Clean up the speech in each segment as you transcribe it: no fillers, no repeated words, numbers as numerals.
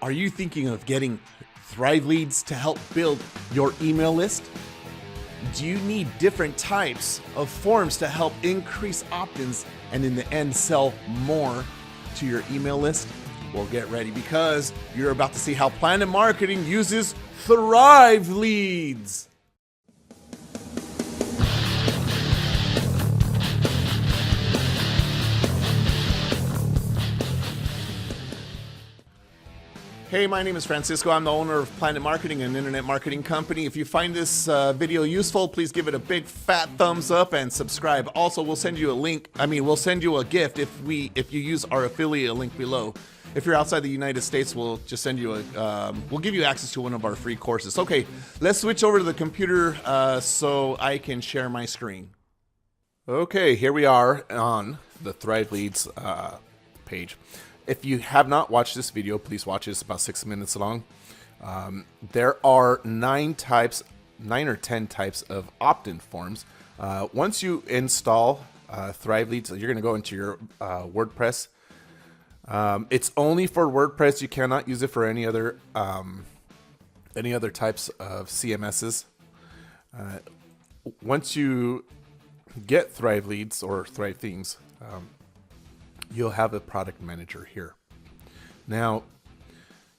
Are you thinking of getting Thrive leads to help build your email list? Do you need different types of forms to help increase opt-ins and in the end sell more to your email list? Well, get ready because you're about to see how Planet Marketing uses Thrive leads. Hey, my name is Francisco. I'm the owner of Planet Marketing, an internet marketing company. If you find this video useful, please give it a big fat thumbs up and subscribe. Also, we'll send you a link. We'll send you a gift if you use our affiliate link below. If you're outside the United States, we'll just send you we'll give you access to one of our free courses. Okay, let's switch over to the computer so I can share my screen. Okay, here we are on the Thrive Leads page. If you have not watched this video, please watch it. It's about 6 minutes long. There are 9 or 10 types of opt-in forms. Once you install Thrive Leads, you're going to go into your WordPress. It's only for WordPress. You cannot use it for any other types of CMSs. Once you get Thrive Leads or Thrive Themes, you'll have a product manager here. Now,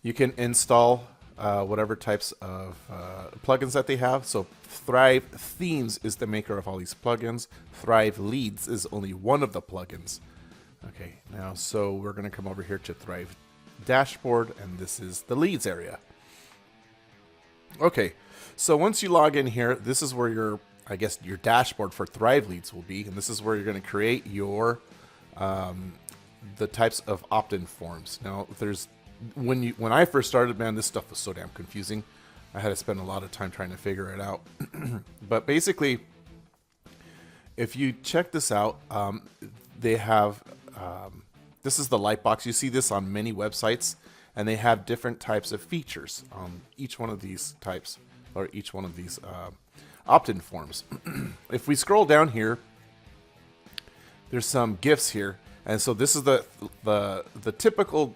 you can install whatever types of plugins that they have. So Thrive Themes is the maker of all these plugins. Thrive Leads is only one of the plugins. Okay, now, so we're going to come over here to Thrive Dashboard, and this is the Leads area. Okay, so once you log in here, this is where your dashboard for Thrive Leads will be, and this is where you're going to create your the types of opt-in forms. Now, when I first started, man, this stuff was so damn confusing. I had to spend a lot of time trying to figure it out. But basically, if you check this out, they have this is the Lightbox. You see this on many websites, and they have different types of features on each one of these types or each one of these opt-in forms. If we scroll down here, there's some GIFs here, and so this is the typical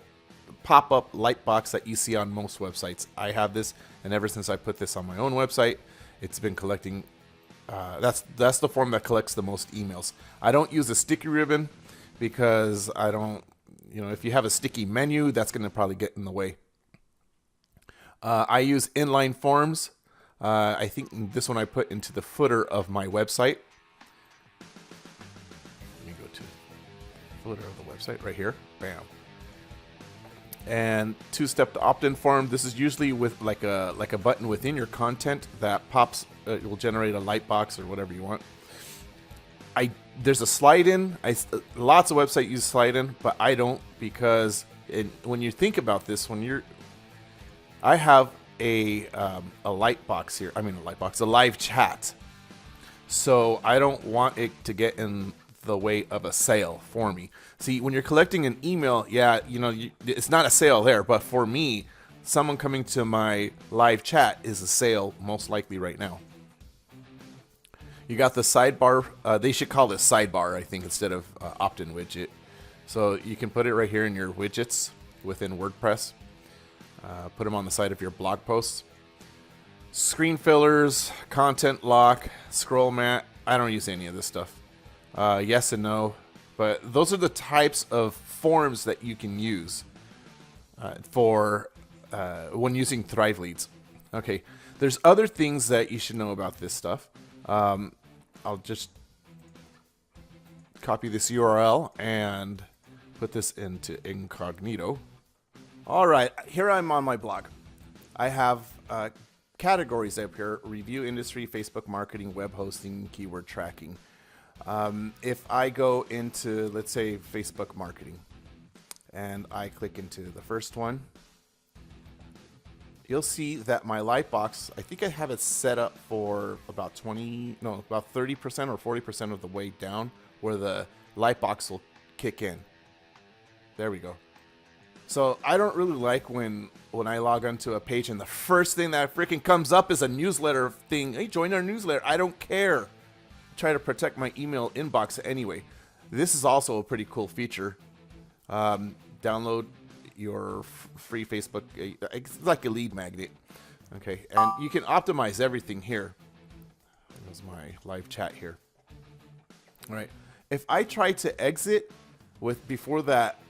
pop-up light box that you see on most websites. I have this, and ever since I put this on my own website, it's been collecting. That's the form that collects the most emails. I don't use a sticky ribbon because I don't. If you have a sticky menu, that's going to probably get in the way. I use Inline Forms. I think this one I put into the footer of my website. Footer of the website right here. Bam. And 2-step to opt-in form. This is usually with like a button within your content that pops. It will generate a light box or whatever you want. There's a slide in. Lots of websites use slide in, but I don't, because when you think about this, I have a light box here. A live chat. So I don't want it to get in the way of a sale for me. See, when you're collecting an email, it's not a sale there, but for me, someone coming to my live chat is a sale most likely right now. You got the sidebar. They should call this sidebar, I think, instead of opt-in widget. So you can put it right here in your widgets within WordPress. Put them on the side of your blog posts. Screen fillers, content lock, scroll mat. I don't use any of this stuff. Yes and no, but those are the types of forms that you can use for when using Thrive Leads. Okay, there's other things that you should know about this stuff. I'll just copy this URL and put this into incognito. All right, here I'm on my blog. I have categories up here: review industry, Facebook marketing, web hosting, keyword tracking. If I go into, let's say, Facebook marketing, and I click into the first one, you'll see that my lightbox, I think I have it set up for about 30% or 40% of the way down where the lightbox will kick in. There we go. So I don't really like when I log onto a page and the first thing that freaking comes up is a newsletter thing. Hey, join our newsletter. I don't care. Try to protect my email inbox anyway. This is also a pretty cool feature. Download your free Facebook. It's like a lead magnet. Okay, and you can optimize everything here. There's my live chat here. All right, if I try to exit with before that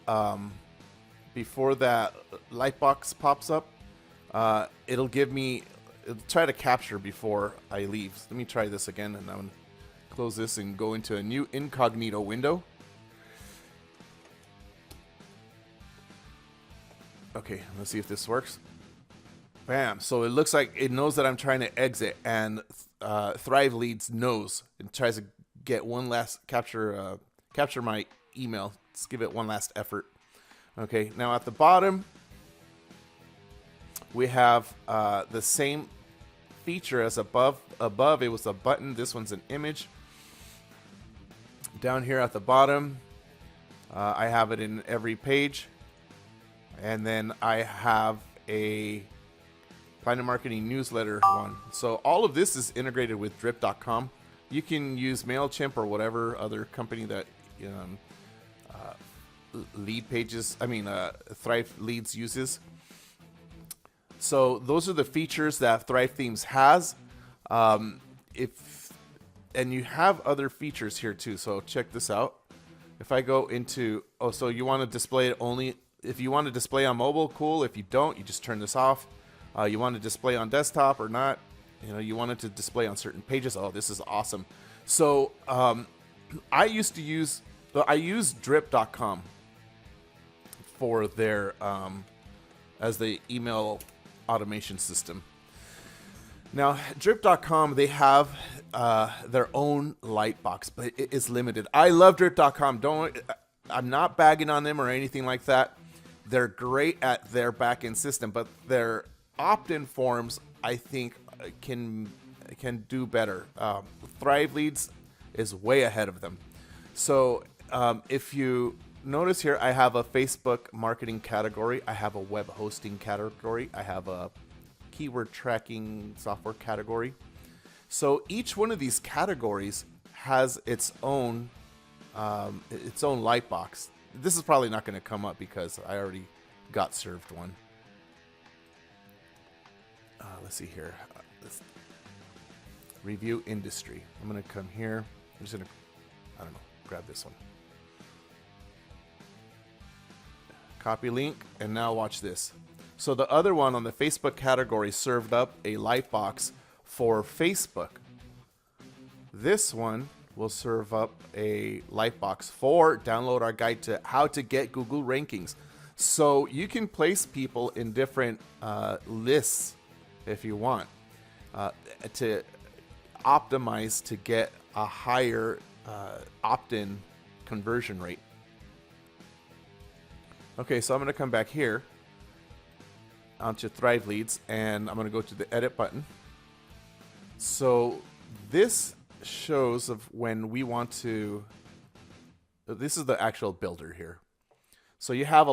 lightbox pops up, it'll try to capture before I leave. Let me try this again, and I'm gonna close this and go into a new incognito window. Okay, let's see if this works. Bam! So it looks like it knows that I'm trying to exit, and Thrive Leads knows and tries to get one last capture my email. Let's give it one last effort. Okay, now at the bottom we have the same feature as above. Above it was a button. This one's an image. Down here at the bottom, I have it in every page. And then I have a Planet Marketing newsletter one. So all of this is integrated with drip.com. You can use MailChimp or whatever other company that Thrive Leads uses. So those are the features that Thrive Themes has. And you have other features here too. So check this out. If I go into, so you want to display it only. If you want to display on mobile, cool. If you don't, you just turn this off. You want to display on desktop or not. You want it to display on certain pages. Oh, this is awesome. So I use drip.com for their as the email automation system. Now, drip.com, they have their own lightbox, but it is limited. I love drip.com. I'm not bagging on them or anything like that. They're great at their backend system, but their Optin Forms, I think, can do better. Thrive Leads is way ahead of them. So if you notice here, I have a Facebook marketing category. I have a web hosting category. I have a keyword tracking software category. So each one of these categories has its own lightbox. This is probably not going to come up because I already got served one. Let's see here. Let's review industry. I'm going to come here. I'm just going to, grab this one. Copy link, and now watch this. So the other one on the Facebook category served up a lightbox for Facebook. This one will serve up a lightbox for download our guide to how to get Google rankings. So you can place people in different lists if you want to optimize to get a higher opt-in conversion rate. Okay, so I'm going to come back here onto Thrive Leads, and I'm going to go to the edit button. So this shows of when we want to, this is the actual builder here. So you have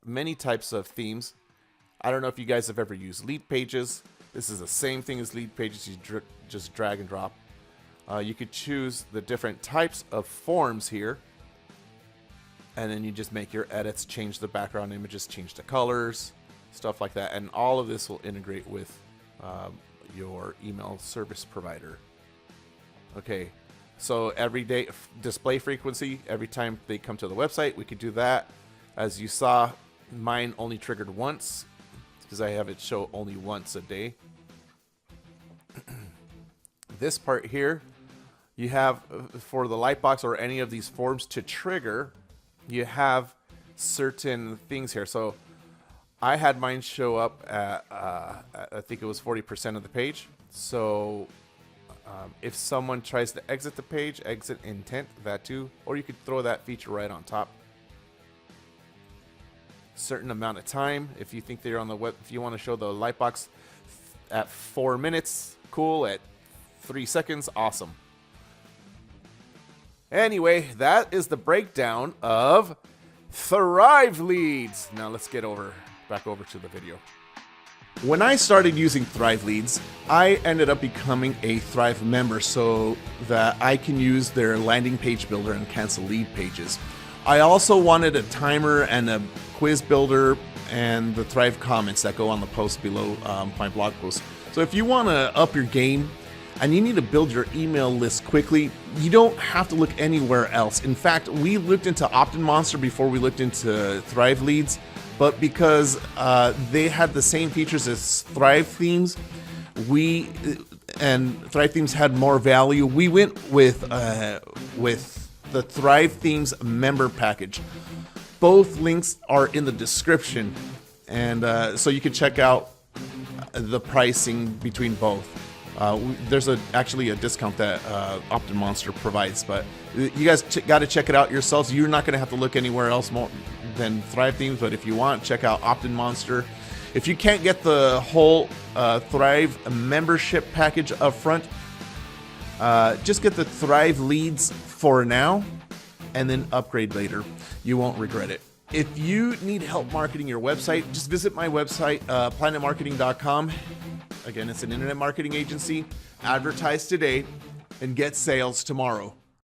many types of themes. I don't know if you guys have ever used lead pages. This is the same thing as lead pages. You just drag and drop. You could choose the different types of forms here, and then you just make your edits, change the background images, change the colors, stuff like that. And all of this will integrate with your email service provider. Okay, so every day display frequency, every time they come to the website, we could do that. As you saw, mine only triggered once because I have it show only once a day. This part here, you have for the lightbox or any of these forms to trigger, you have certain things here. So I had mine show up at, I think it was 40% of the page. So if someone tries to exit the page, exit intent, that too, or you could throw that feature right on top. Certain amount of time. If you think they're on the web, if you want to show the lightbox at 4 minutes, cool. At 3 seconds, awesome. Anyway, that is the breakdown of Thrive Leads. Now let's get back over to the video. When I started using Thrive Leads, I ended up becoming a Thrive member so that I can use their landing page builder and cancel lead pages. I also wanted a timer and a quiz builder and the Thrive comments that go on the post below my blog post. So if you want to up your game and you need to build your email list quickly, you don't have to look anywhere else. In fact, we looked into OptinMonster before we looked into Thrive Leads, but because they had the same features as Thrive Themes, and Thrive Themes had more value, we went with the Thrive Themes member package. Both links are in the description, and so you can check out the pricing between both. There's actually a discount that OptinMonster provides, but you guys got to check it out yourselves. You're not going to have to look anywhere else more than Thrive Themes, but if you want, check out OptinMonster. If you can't get the whole Thrive membership package up front, just get the Thrive Leads for now and then upgrade later. You won't regret it. If you need help marketing your website, just visit my website, planetmarketing.com. Again, it's an internet marketing agency. Advertise today and get sales tomorrow.